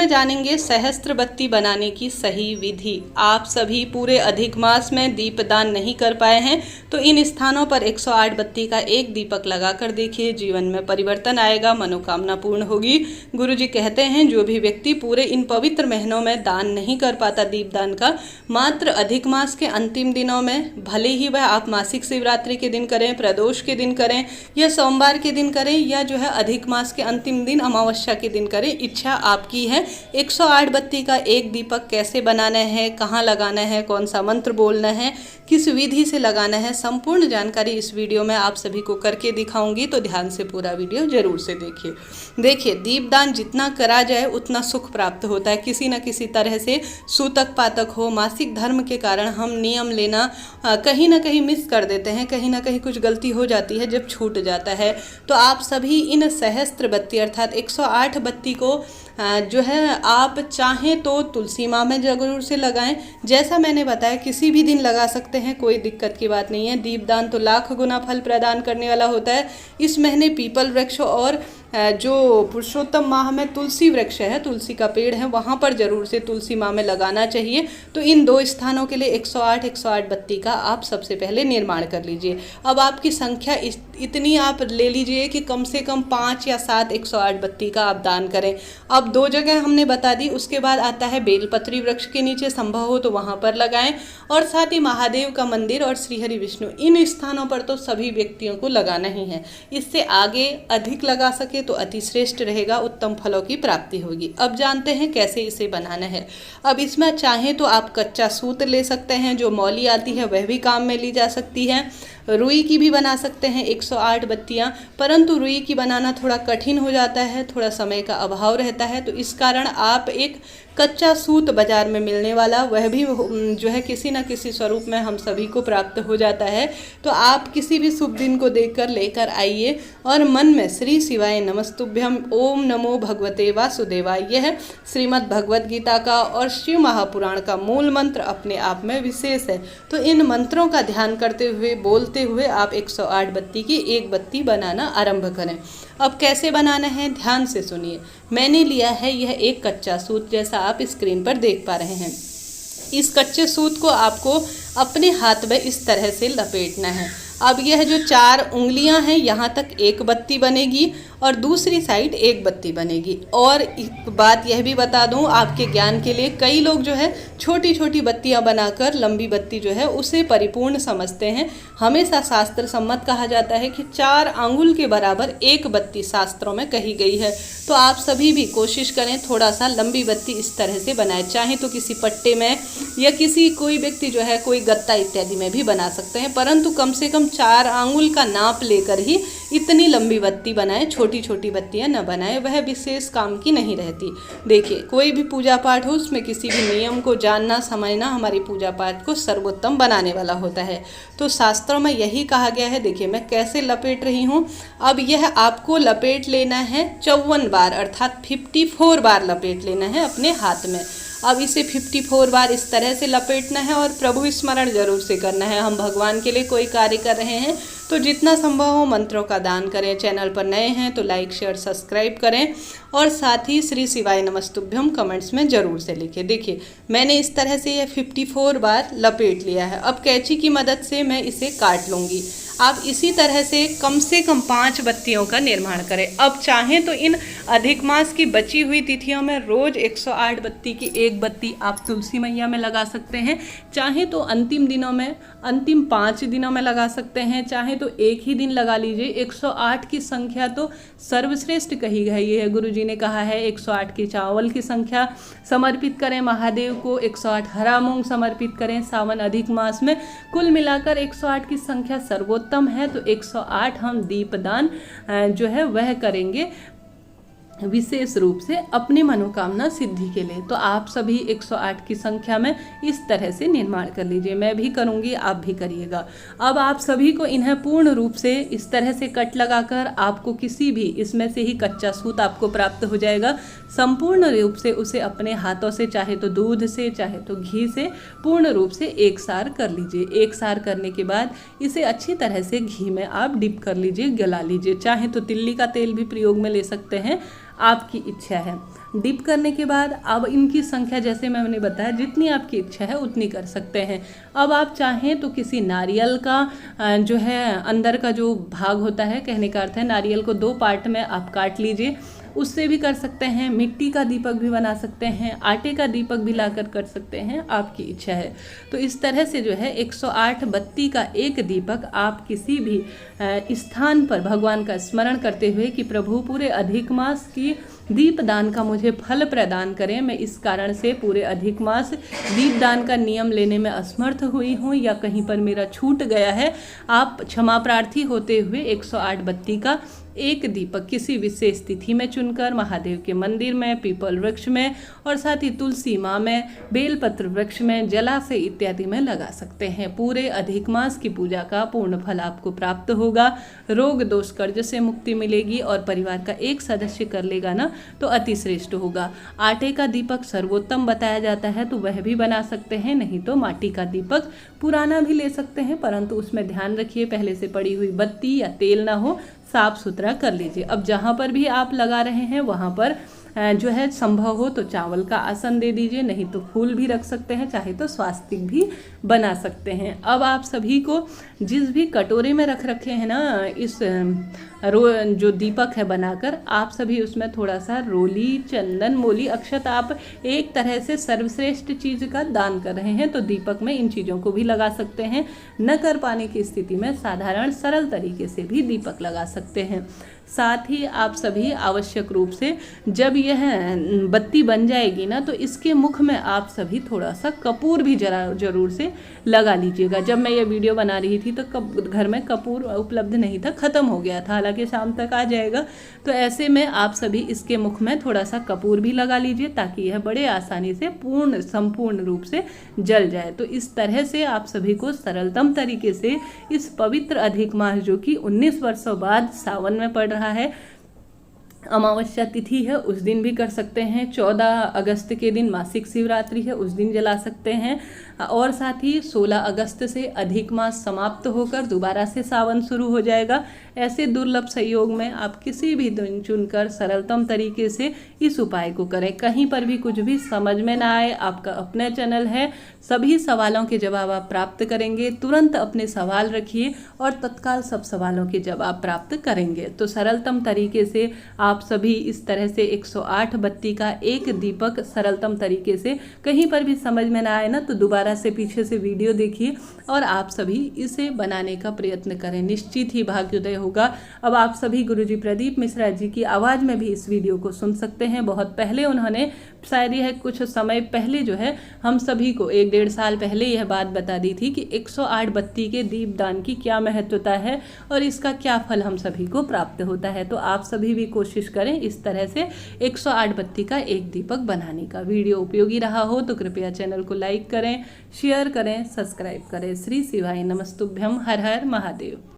इसमें जानेंगे सहस्त्र बत्ती बनाने की सही विधि। आप सभी पूरे अधिक मास में दीपदान नहीं कर पाए हैं तो इन स्थानों पर 108 बत्ती का एक दीपक लगाकर देखिए, जीवन में परिवर्तन आएगा, मनोकामना पूर्ण होगी। गुरुजी कहते हैं जो भी व्यक्ति पूरे इन पवित्र महीनों में दान नहीं कर पाता दीपदान का, मात्र अधिक मास के अंतिम दिनों में, भले ही वह आप मासिक शिवरात्रि के दिन करें, प्रदोष के दिन करें या सोमवार के दिन करें या जो है अधिक मास के अंतिम दिन अमावस्या के दिन करें, इच्छा आपकी है। 108 बत्ती का एक दीपक कैसे बनाना है, कहाँ लगाना है, कौन सा मंत्र बोलना है, किस विधि से लगाना है, संपूर्ण जानकारी इस वीडियो में आप सभी को करके दिखाऊंगी, तो ध्यान से पूरा वीडियो जरूर से देखिए। दीपदान जितना करा जाए उतना सुख प्राप्त होता है। किसी न किसी तरह से सूतक पातक हो, मासिक धर्म के कारण हम नियम लेना कहीं ना कहीं मिस कर देते हैं, कहीं ना कहीं कुछ गलती हो जाती है, जब छूट जाता है। तो आप सभी इन सहस्त्र बत्ती अर्थात 108 बत्ती को जो है आप चाहें तो तुलसी माँ में जरूर से लगाएं। जैसा मैंने बताया किसी भी दिन लगा सकते हैं, कोई दिक्कत की बात नहीं है। दीपदान तो लाख गुना फल प्रदान करने वाला होता है। इस महीने पीपल वृक्ष और जो पुरुषोत्तम माह में तुलसी वृक्ष है, तुलसी का पेड़ है, वहाँ पर जरूर से तुलसी माह में लगाना चाहिए। तो इन दो स्थानों के लिए 108 बत्ती का आप सबसे पहले निर्माण कर लीजिए। अब आपकी संख्या इतनी आप ले लीजिए कि कम से कम 5 या 7 108 बत्ती का आप दान करें। अब 2 जगह हमने बता दी, उसके बाद आता है बेलपत्री वृक्ष के नीचे, संभव हो तो वहाँ पर लगाएं, और साथ ही महादेव का मंदिर और श्रीहरि विष्णु, इन स्थानों पर तो सभी व्यक्तियों को लगाना ही है। इससे आगे अधिक लगा सके तो अति श्रेष्ठ रहेगा, उत्तम फलों की प्राप्ति होगी। अब जानते हैं कैसे इसे बनाना है। अब इसमें चाहें तो आप कच्चा सूत ले सकते हैं, जो मौली आती है वह भी काम में ली जा सकती है। रुई की भी बना सकते हैं 108 बत्तियाँ, परंतु रुई की बनाना थोड़ा कठिन हो जाता है, थोड़ा समय का अभाव रहता है, तो इस कारण आप एक कच्चा सूत बाजार में मिलने वाला, वह भी जो है किसी न किसी स्वरूप में हम सभी को प्राप्त हो जाता है। तो आप किसी भी शुभ दिन को देखकर लेकर आइए और मन में श्री शिवाय नमस्तुभ्यम, ओम नमो भगवते वासुदेवाय, यह श्रीमद् भगवद गीता का और शिव महापुराण का मूल मंत्र अपने आप में विशेष है। तो इन मंत्रों का ध्यान करते हुए, बोलते हुए आप 108 बत्ती की एक बत्ती बनाना आरंभ करें। अब कैसे बनाना है ध्यान से सुनिए। मैंने लिया है यह एक कच्चा सूत, जैसा आप स्क्रीन पर देख पा रहे हैं। इस कच्चे सूत को आपको अपने हाथ में इस तरह से लपेटना है। अब यह जो 4 उंगलियां हैं, यहाँ तक एक बत्ती बनेगी और दूसरी साइड एक बत्ती बनेगी। और एक बात यह भी बता दूं आपके ज्ञान के लिए, कई लोग जो है छोटी छोटी बत्तियां बनाकर लंबी बत्ती जो है उसे परिपूर्ण समझते हैं। हमेशा शास्त्र सम्मत कहा जाता है कि 4 आंगुल के बराबर एक बत्ती शास्त्रों में कही गई है। तो आप सभी भी कोशिश करें थोड़ा सा लंबी बत्ती इस तरह से बनाएं। चाहे तो किसी पट्टे में या किसी कोई व्यक्ति जो है कोई गत्ता इत्यादि में भी बना सकते हैं, परंतु कम से कम 4 आंगुल का नाप लेकर ही इतनी लंबी बत्ती बनाएं, छोटी छोटी बत्तियां न बनाएं, वह विशेष काम की नहीं रहती। देखिए, कोई भी पूजा पाठ हो उसमें किसी भी नियम को जानना समझना हमारी पूजा पाठ को सर्वोत्तम बनाने वाला होता है। तो शास्त्रों में यही कहा गया है। देखिए मैं कैसे लपेट रही हूँ। अब यह आपको लपेट लेना है 54 बार अर्थात 54 बार लपेट लेना है अपने हाथ में। अब इसे 54 बार इस तरह से लपेटना है और प्रभु स्मरण जरूर से करना है। हम भगवान के लिए कोई कार्य कर रहे हैं तो जितना संभव हो मंत्रों का दान करें। चैनल पर नए हैं तो लाइक शेयर सब्सक्राइब करें और साथ ही श्री शिवाय नमस्तुभ्यम कमेंट्स में ज़रूर से लिखें। देखिए मैंने इस तरह से यह 54 बार लपेट लिया है। अब कैंची की मदद से मैं इसे काट लूँगी। आप इसी तरह से कम 5 बत्तियों का निर्माण करें। अब चाहें तो इन अधिक मास की बची हुई तिथियों में रोज 108 बत्ती की एक बत्ती आप तुलसी मैया में लगा सकते हैं। चाहें तो अंतिम दिनों में, अंतिम 5 दिनों में लगा सकते हैं। चाहें तो एक ही दिन लगा लीजिए। 108 की संख्या तो सर्वश्रेष्ठ कही गई है। गुरु जी ने कहा है 108 की चावल की संख्या समर्पित करें महादेव को, 108 हरा मूंग समर्पित करें सावन अधिक मास में। कुल मिलाकर 108 की संख्या सर्वोत्तम है। तो 108 हम दीपदान जो है वह करेंगे विशेष रूप से अपनी मनोकामना सिद्धि के लिए। तो आप सभी 108 की संख्या में इस तरह से निर्माण कर लीजिए। मैं भी करूंगी, आप भी करिएगा। अब आप सभी को इन्हें पूर्ण रूप से इस तरह से कट लगाकर आपको किसी भी इसमें से ही कच्चा सूत आपको प्राप्त हो जाएगा। संपूर्ण रूप से उसे अपने हाथों से, चाहे तो दूध से चाहे तो घी से, पूर्ण रूप से एक सार कर लीजिए। एक सार करने के बाद इसे अच्छी तरह से घी में आप डिप कर लीजिए, गला लीजिए। चाहे तो तिल्ली का तेल भी प्रयोग में ले सकते हैं, आपकी इच्छा है। डिप करने के बाद अब इनकी संख्या जैसे मैंने बताया जितनी आपकी इच्छा है उतनी कर सकते हैं। अब आप चाहें तो किसी नारियल का जो है अंदर का जो भाग होता है, कहने का अर्थ है नारियल को 2 पार्ट में आप काट लीजिए, उससे भी कर सकते हैं। मिट्टी का दीपक भी बना सकते हैं, आटे का दीपक भी लाकर कर सकते हैं, आपकी इच्छा है। तो इस तरह से जो है 108 बत्ती का एक दीपक आप किसी भी स्थान पर भगवान का स्मरण करते हुए कि प्रभु पूरे अधिक मास की दीपदान का मुझे फल प्रदान करें, मैं इस कारण से पूरे अधिक मास दीपदान का नियम लेने में असमर्थ हुई हूँ या कहीं पर मेरा छूट गया है, आप क्षमा प्रार्थी होते हुए 108 बत्ती का एक दीपक किसी विशेष तिथि में चुनकर महादेव के मंदिर में, पीपल वृक्ष में और साथ ही तुलसी माँ में, बेलपत्र वृक्ष में, जलाशय इत्यादि में लगा सकते हैं। पूरे अधिक मास की पूजा का पूर्ण फल आपको प्राप्त होगा, रोग दोष कर्ज से मुक्ति मिलेगी और परिवार का एक सदस्य कर लेगा ना तो अति श्रेष्ठ होगा। आटे का दीपक सर्वोत्तम बताया जाता है तो वह भी बना सकते हैं, नहीं तो माटी का दीपक पुराना भी ले सकते हैं, परंतु उसमें ध्यान रखिए पहले से पड़ी हुई बत्ती या तेल ना हो, साफ सुथरा कर लीजिए। अब जहाँ पर भी आप लगा रहे हैं वहाँ पर जो है संभव हो तो चावल का आसन दे दीजिए, नहीं तो फूल भी रख सकते हैं, चाहे तो स्वास्तिक भी बना सकते हैं। अब आप सभी को जिस भी कटोरे में रख रखे हैं ना इस जो दीपक है बनाकर, आप सभी उसमें थोड़ा सा रोली, चंदन, मोली, अक्षत, आप एक तरह से सर्वश्रेष्ठ चीज़ का दान कर रहे हैं तो दीपक में इन चीज़ों को भी लगा सकते हैं। न कर पाने की स्थिति में साधारण सरल तरीके से भी दीपक लगा सकते हैं। साथ ही आप सभी आवश्यक रूप से जब यह बत्ती बन जाएगी ना तो इसके मुख में आप सभी थोड़ा सा कपूर भी जरूर से लगा लीजिएगा। जब मैं ये वीडियो बना रही थी तो घर में कपूर उपलब्ध नहीं था, ख़त्म हो गया था, हालांकि शाम तक आ जाएगा। तो ऐसे में आप सभी इसके मुख में थोड़ा सा कपूर भी लगा लीजिए ताकि यह बड़े आसानी से संपूर्ण रूप से जल जाए। तो इस तरह से आप सभी को सरलतम तरीके से इस पवित्र अधिक मास जो कि 19 वर्षों बाद सावन में पड़ रहा है, अमावस्या तिथि है, उस दिन भी कर सकते हैं। 14 अगस्त के दिन मासिक शिवरात्रि है, उस दिन जला सकते हैं। और साथ ही 16 अगस्त से अधिक मास समाप्त होकर दोबारा से सावन शुरू हो जाएगा। ऐसे दुर्लभ संयोग में आप किसी भी दिन चुनकर सरलतम तरीके से इस उपाय को करें। कहीं पर भी कुछ भी समझ में ना आए, आपका अपना चैनल है, सभी सवालों के जवाब आप प्राप्त करेंगे। तुरंत अपने सवाल रखिए और तत्काल सब सवालों के जवाब प्राप्त करेंगे। तो सरलतम तरीके से आप सभी इस तरह से 108 बत्ती का एक दीपक सरलतम तरीके से, कहीं पर भी समझ में ना आए ना तो दोबारा से पीछे से वीडियो देखिए और आप सभी इसे बनाने का प्रयत्न करें, निश्चित ही भाग्योदय होगा। अब आप सभी गुरुजी प्रदीप मिश्रा जी की आवाज़ में भी इस वीडियो को सुन सकते हैं। बहुत पहले उन्होंने शायद यह कुछ समय पहले जो है हम सभी को 1-1.5 साल पहले यह बात बता दी थी कि 108 बत्ती के दीपदान की क्या महत्वता है और इसका क्या फल हम सभी को प्राप्त होता है। तो आप सभी भी कोशिश करें इस तरह से 108 बत्ती का एक दीपक बनाने का। वीडियो उपयोगी रहा हो तो कृपया चैनल को लाइक करें, शेयर करें, सब्सक्राइब करें। श्री शिवाय नमस्तुभ्यम। हर हर महादेव।